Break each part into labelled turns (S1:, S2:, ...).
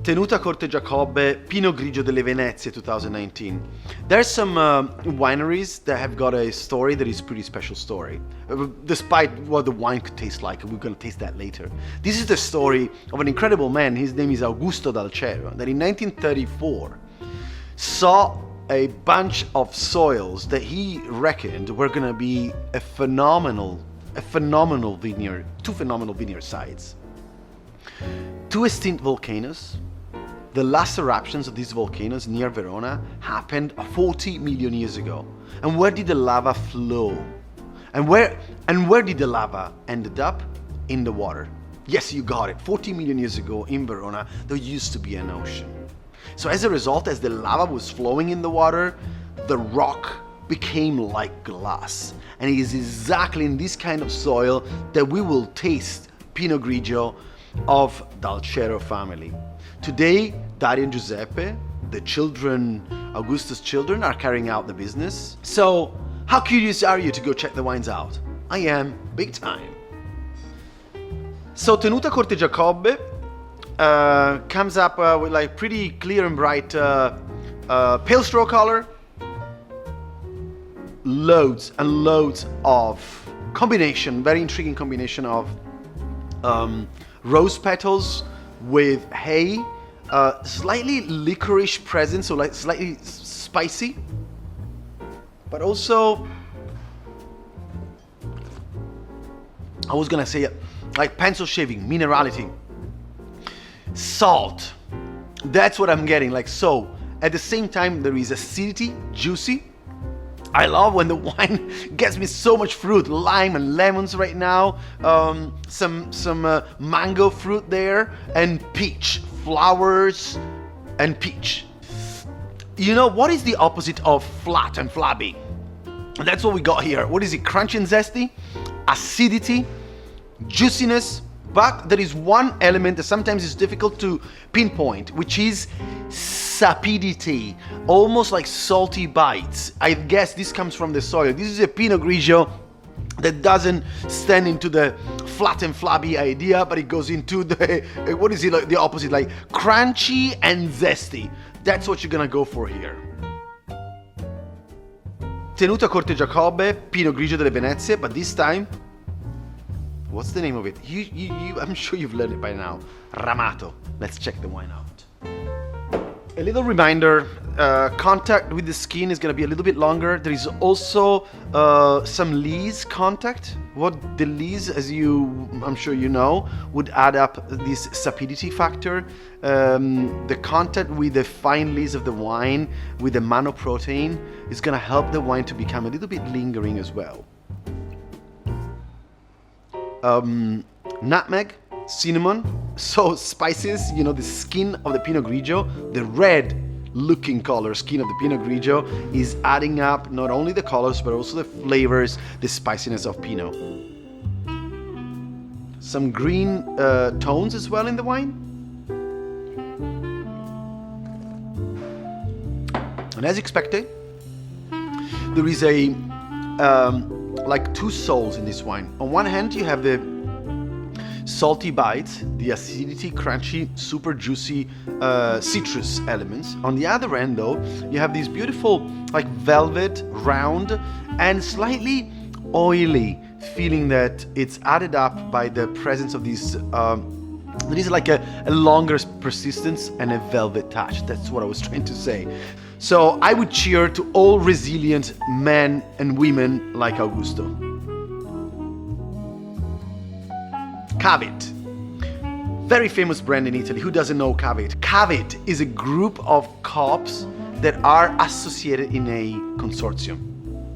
S1: Tenuta, Corte, Giacobbe, Pinot Grigio delle Venezie 2019. There's some wineries that have got a story that is a pretty special story. Despite what the wine could taste like, we're going to taste that later. This is the story of an incredible man. His name is Augusto dal Cero, that in 1934 saw a bunch of soils that he reckoned were going to be a phenomenal vineyard, two phenomenal vineyard sites. Two extinct volcanoes. The last eruptions of these volcanoes near Verona happened 40 million years ago. And where did the lava flow? And where did the lava ended up? In the water. Yes, you got it. 40 million years ago in Verona, there used to be an ocean. So as a result, as the lava was flowing in the water, the rock became like glass. And it is exactly in this kind of soil that we will taste Pinot Grigio of Dal Cero family. Today, Dario and Giuseppe, the children, Augusto's children, are carrying out the business. So, how curious are you to go check the wines out? I am, big time. So, Tenuta Corte Giacobbe comes up with like pretty clear and bright pale straw color. Loads and loads of combination, very intriguing combination of rose petals with hay, slightly licorice present, so like slightly spicy, but also, I was gonna say like pencil shaving, minerality, salt. That's what I'm getting. Like, so at the same time there is acidity, juicy. I love when the wine gets me so much fruit, lime and lemons right now, some mango fruit there, and peach, flowers and peach. You know, what is the opposite of flat and flabby? That's what we got here. What is it? Crunchy and zesty, acidity, juiciness, but there is one element that sometimes is difficult to pinpoint, which is sapidity, almost like salty bites. I guess this comes from the soil. This is a Pinot Grigio that doesn't stand into the flat and flabby idea, but it goes into the, what is it, like the opposite, like crunchy and zesty. That's what you're gonna go for here. Tenuta Corte Giacobbe, Pinot Grigio delle Venezie, but this time, what's the name of it? I'm sure you've learned it by now. Ramato. Let's check the wine out. A little reminder, contact with the skin is going to be a little bit longer. There is also some lees contact. What the lees, as I'm sure you know, would add up this sapidity factor. The contact with the fine lees of the wine, with the manoprotein, is going to help the wine to become a little bit lingering as well. Nutmeg, cinnamon, so spices, you know, the skin of the Pinot Grigio, the red looking color skin of the Pinot Grigio is adding up not only the colors but also the flavors, the spiciness of Pinot. Some green tones as well in the wine. And as expected, there is a like two souls in this wine. On one hand, you have the salty bites, the acidity, crunchy, super juicy citrus elements. On the other end, though, you have these beautiful, like velvet, round, and slightly oily feeling that it's added up by the presence of these. There is like a longer persistence and a velvet touch. That's what I was trying to say. So I would cheer to all resilient men and women like Augusto. Cavit. Very famous brand in Italy. Who doesn't know Cavit? Cavit is a group of co-ops that are associated in a consortium.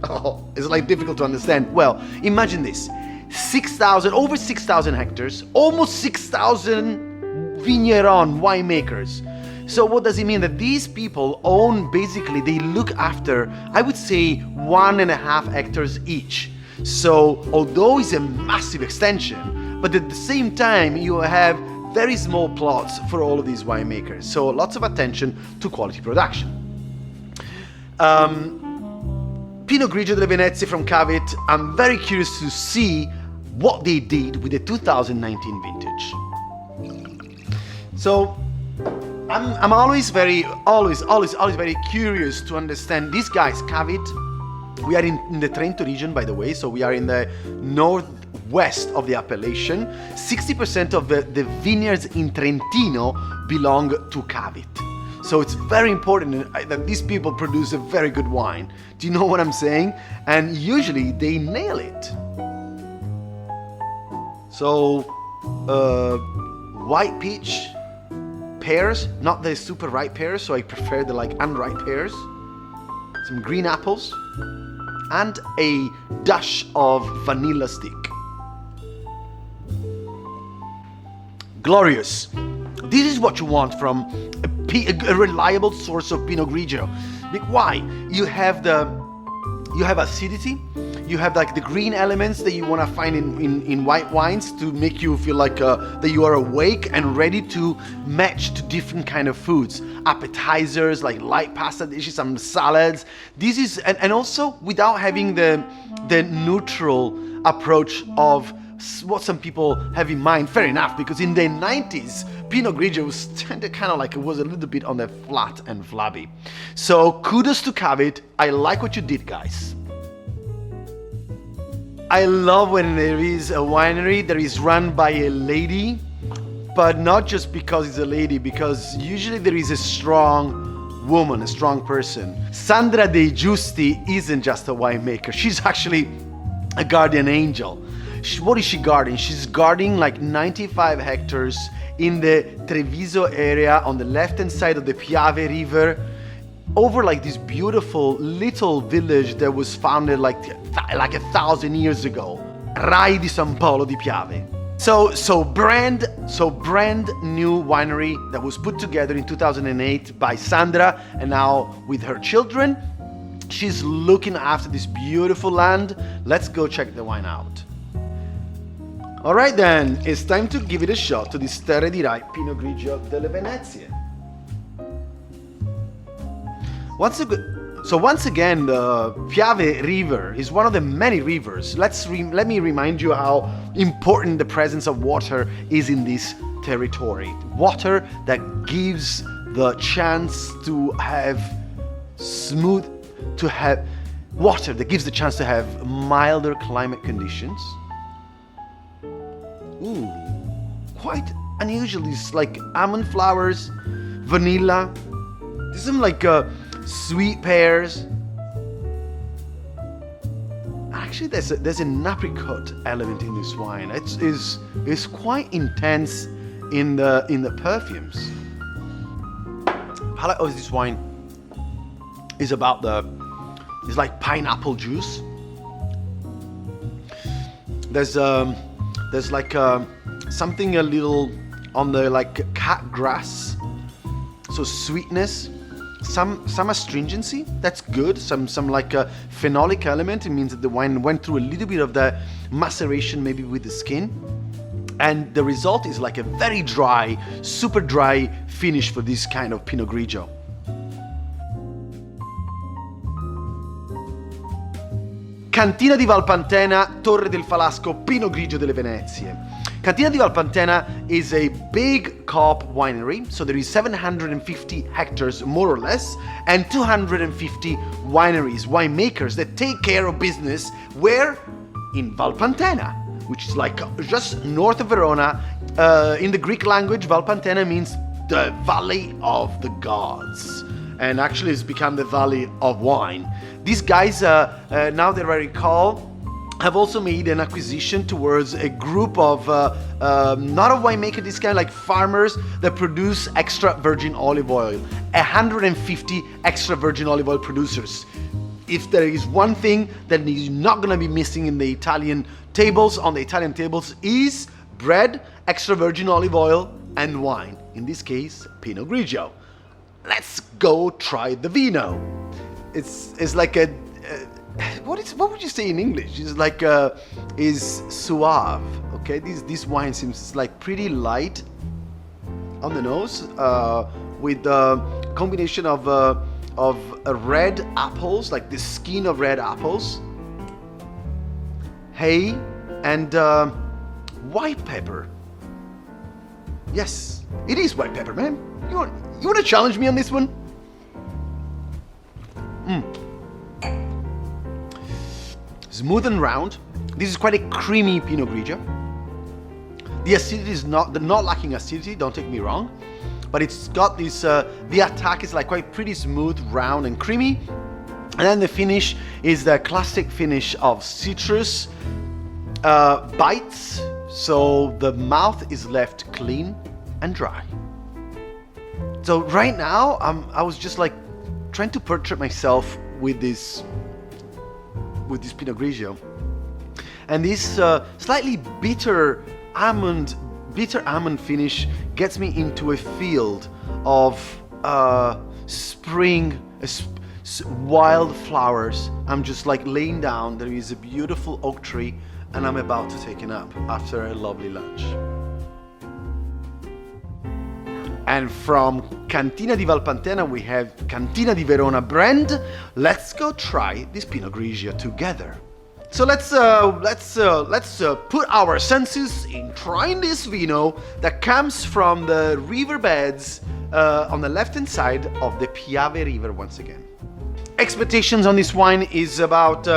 S1: Oh, it's like difficult to understand. Well, imagine this. Over 6,000 hectares, almost 6,000 vigneron winemakers. So what does it mean? That these people own, basically, they look after, I would say, 1.5 hectares each. So although it's a massive extension, but at the same time, you have very small plots for all of these winemakers. So lots of attention to quality production. Pinot Grigio delle Venezie from Cavit. I'm very curious to see what they did with the 2019 vintage. So I'm always very curious to understand these guys. Cavit. We are in the Trento region, by the way, so we are in the northwest of the appellation. 60% of the vineyards in Trentino belong to Cavit. So it's very important that these people produce a very good wine. Do you know what I'm saying? And usually they nail it. So, white peach, pears, not the super ripe pears, so I prefer the like unripe pears. Some green apples, and a dash of vanilla stick. Glorious. This is what you want from a reliable source of Pinot Grigio. Why? You have acidity, you have like the green elements that you want to find in white wines to make you feel like that you are awake and ready to match to different kind of foods, appetizers like light pasta dishes, some salads. This is and also without having the neutral approach of what some people have in mind. Fair enough, because in the 90s Pinot Grigio was kind of like it was a little bit on the flat and flabby. So kudos to Cavit. I like what you did, guys. I love when there is a winery that is run by a lady, but not just because it's a lady, because usually there is a strong woman, a strong person. Sandra De Giusti isn't just a winemaker, she's actually a guardian angel. What is she guarding? She's guarding like 95 hectares in the Treviso area on the left-hand side of the Piave River, over like this beautiful little village that was founded like 1,000 years ago, Rai di San Polo di Piave. So brand new winery that was put together in 2008 by Sandra, and now with her children, she's looking after this beautiful land. Let's go check the wine out. All right then, it's time to give it a shot to this Terre di Rai Pinot Grigio delle Venezie. Once again, the Piave River is one of the many rivers. Let me remind you how important the presence of water is in this territory. Water that gives the chance to have milder climate conditions. Ooh, quite unusual. It's like almond flowers, vanilla. There's some like sweet pears. Actually, there's an apricot element in this wine. It's quite intense in the perfumes. Palate of this wine is about it's like pineapple juice. There's like something a little on the like cat grass, so sweetness, some astringency. That's good. Some like a phenolic element. It means that the wine went through a little bit of the maceration, maybe with the skin, and the result is like a very dry, super dry finish for this kind of Pinot Grigio. Cantina di Valpantena, Torre del Falasco, Pinot Grigio delle Venezie. Cantina di Valpantena is a big co-op winery, so there is 750 hectares more or less, and 250 winemakers that take care of business where? In Valpantena, which is like just north of Verona. In the Greek language, Valpantena means the Valley of the Gods, and actually it's become the Valley of Wine. These guys, now that I recall, have also made an acquisition towards a group of, not of winemaker, this kind of like farmers that produce extra virgin olive oil. 150 extra virgin olive oil producers. If there is one thing that is not going to be missing in the Italian tables, is bread, extra virgin olive oil, and wine. In this case, Pinot Grigio. Let's go try the vino. It's like a what would you say in English? It's like is suave. Okay, this wine seems like pretty light on the nose, with a combination of red apples, like the skin of red apples, hay, and white pepper. Yes, it is white pepper, man. You want to challenge me on this one? Smooth and round. This is quite a creamy Pinot Grigio. The acidity is not lacking acidity, don't take me wrong, but it's got this, the attack is like quite pretty smooth, round and creamy. And then the finish is the classic finish of citrus bites, so the mouth is left clean and dry. So right now, I was just like trying to portrait myself with this Pinot Grigio, and this slightly bitter almond finish gets me into a field of spring, wild flowers. I'm just like laying down. There is a beautiful oak tree, and I'm about to take a nap after a lovely lunch. And from Cantina di Valpantena we have Cantina di Verona brand. Let's go try this Pinot Grigio together. So let's put our senses in trying this vino that comes from the riverbeds on the left-hand side of the Piave River once again. Expectations on this wine is about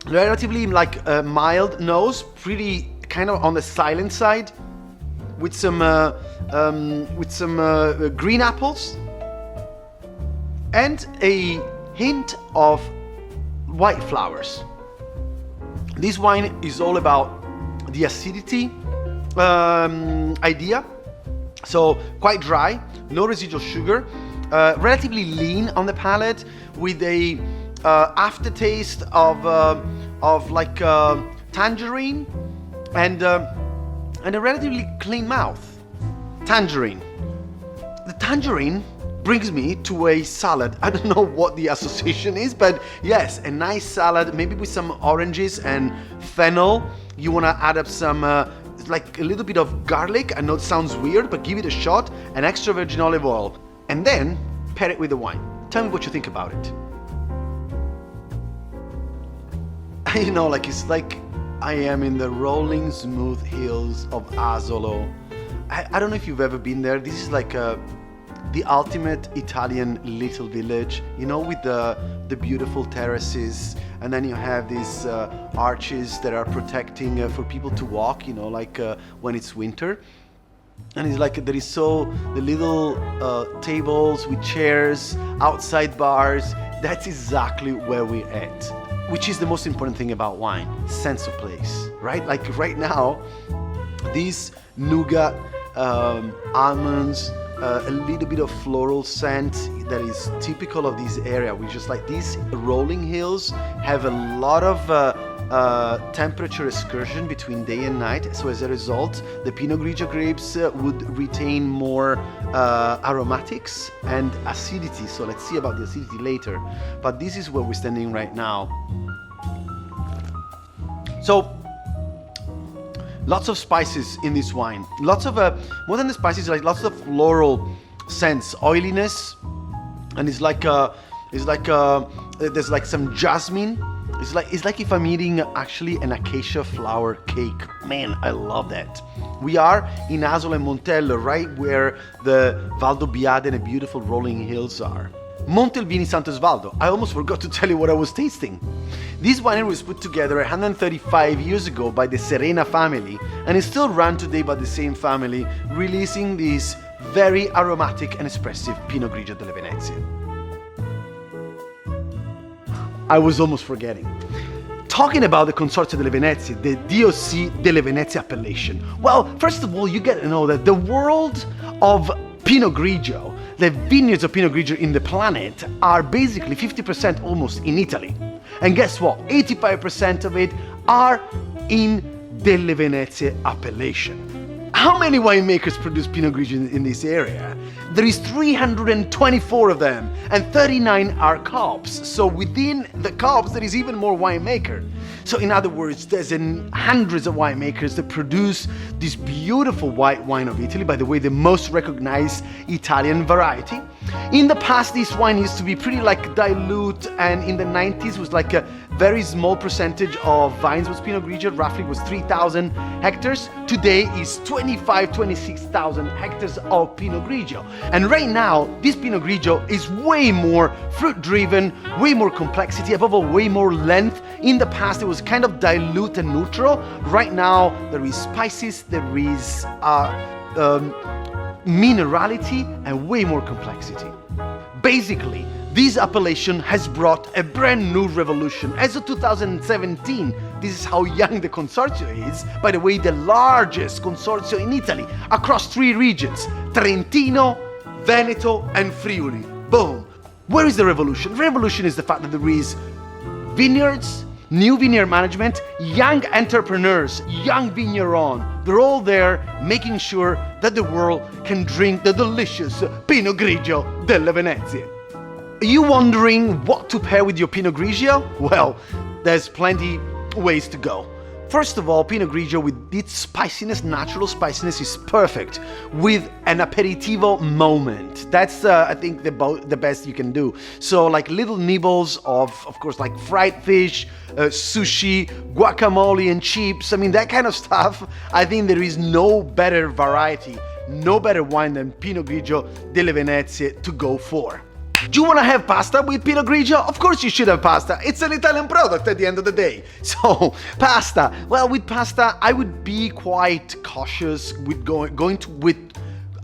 S1: relatively like a mild nose, pretty kind of on the silent side, with some green apples and a hint of white flowers. This wine is all about the acidity idea, so quite dry, no residual sugar, relatively lean on the palate, with a aftertaste of like tangerine and a relatively clean mouth. Tangerine. The tangerine brings me to a salad. I don't know what the association is, but yes, a nice salad, maybe with some oranges and fennel. You want to add up some like a little bit of garlic. I know it sounds weird, but give it a shot, and extra virgin olive oil, and then pair it with the wine. Tell me what you think about it. You know, like it's like I am in the rolling smooth hills of Asolo. I don't know if you've ever been there. This is like the ultimate Italian little village, you know, with the beautiful terraces, and then you have these arches that are protecting for people to walk, you know, like when it's winter. And it's like there is the little tables with chairs, outside bars. That's exactly where we're at, which is the most important thing about wine, sense of place, right? Like right now, these nougat, almonds, a little bit of floral scent that is typical of this area. We just like these rolling hills have a lot of temperature excursion between day and night, so as a result the Pinot Grigio grapes would retain more aromatics and acidity. So let's see about the acidity later, but this is where we're standing right now. So lots of spices in this wine. Lots of more than the spices, like lots of floral scents, oiliness, and it's like there's like some jasmine. It's like if I'm eating actually an acacia flower cake. Man, I love that. We are in Asolo and Montello, right where the Val d'Obbiade and the beautiful rolling hills are. Montelvini Sant'Osvaldo. I almost forgot to tell you what I was tasting. This winery was put together 135 years ago by the Serena family and is still run today by the same family, releasing this very aromatic and expressive Pinot Grigio delle Venezie. I was almost forgetting. Talking about the Consorzio delle Venezie, the DOC delle Venezie appellation. Well, first of all, you get to know that the world of Pinot Grigio, the vineyards of Pinot Grigio in the planet, are basically 50% almost in Italy. And guess what? 85% of it are in Delle Venezie appellation. How many winemakers produce Pinot Grigio in this area? There is 324 of them, and 39 are copes. So within the copes, there is even more winemaker. So in other words, there's hundreds of winemakers that produce this beautiful white wine of Italy, by the way, the most recognized Italian variety. In the past, this wine used to be pretty like dilute, and in the 90s was like a very small percentage of vines was Pinot Grigio, roughly was 3,000 hectares. Today is 26,000 hectares of Pinot Grigio. And right now, this Pinot Grigio is way more fruit-driven, way more complexity, above all, way more length. In the past, it was kind of dilute and neutral. Right now, there is spices, there is minerality, and way more complexity. Basically, this appellation has brought a brand new revolution. As of 2017, this is how young the consortium is. By the way, the largest consortium in Italy across 3 regions: Trentino, Veneto, and Friuli. Boom. Where is the revolution? The revolution is the fact that there is vineyards, new vineyard management, young entrepreneurs, young vigneron. They're all there making sure that the world can drink the delicious Pinot Grigio delle Venezie. Are you wondering what to pair with your Pinot Grigio? Well, there's plenty ways to go. First of all, Pinot Grigio with its spiciness, natural spiciness, is perfect with an aperitivo moment. That's, I think, the best you can do. So like little nibbles of course, like fried fish, sushi, guacamole and chips. I mean, that kind of stuff. I think there is no better variety, no better wine than Pinot Grigio delle Venezie to go for. Do you want to have pasta with Pinot Grigio? Of course you should have pasta. It's an Italian product at the end of the day. So, pasta. Well, with pasta, I would be quite cautious with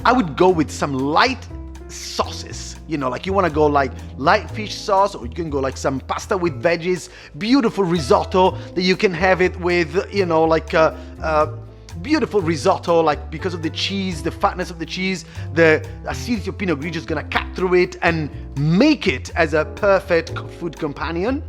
S1: I would go with some light sauces. You know, like you want to go like light fish sauce, or you can go like some pasta with veggies, beautiful risotto that you can have it with, you know, like beautiful risotto, like because of the cheese, the fatness of the cheese, the acidity of Pinot Grigio is gonna cut through it and make it as a perfect food companion.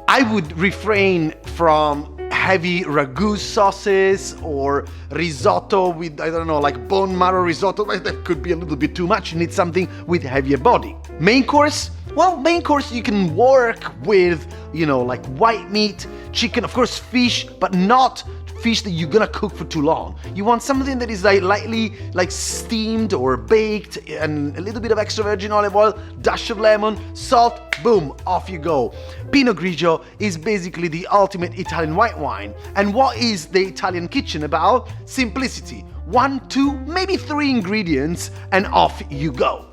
S1: I would refrain from heavy ragu sauces or risotto with, I don't know, like bone marrow risotto. That could be a little bit too much. You need something with heavier body. Main course? Well, main course you can work with, you know, like white meat, chicken, of course fish, but not fish that you're gonna cook for too long. You want something that is like lightly like steamed or baked, and a little bit of extra virgin olive oil, dash of lemon, salt, boom, off you go. Pinot Grigio is basically the ultimate Italian white wine. And what is the Italian kitchen about? Simplicity. 1, 2, maybe 3 ingredients and off you go.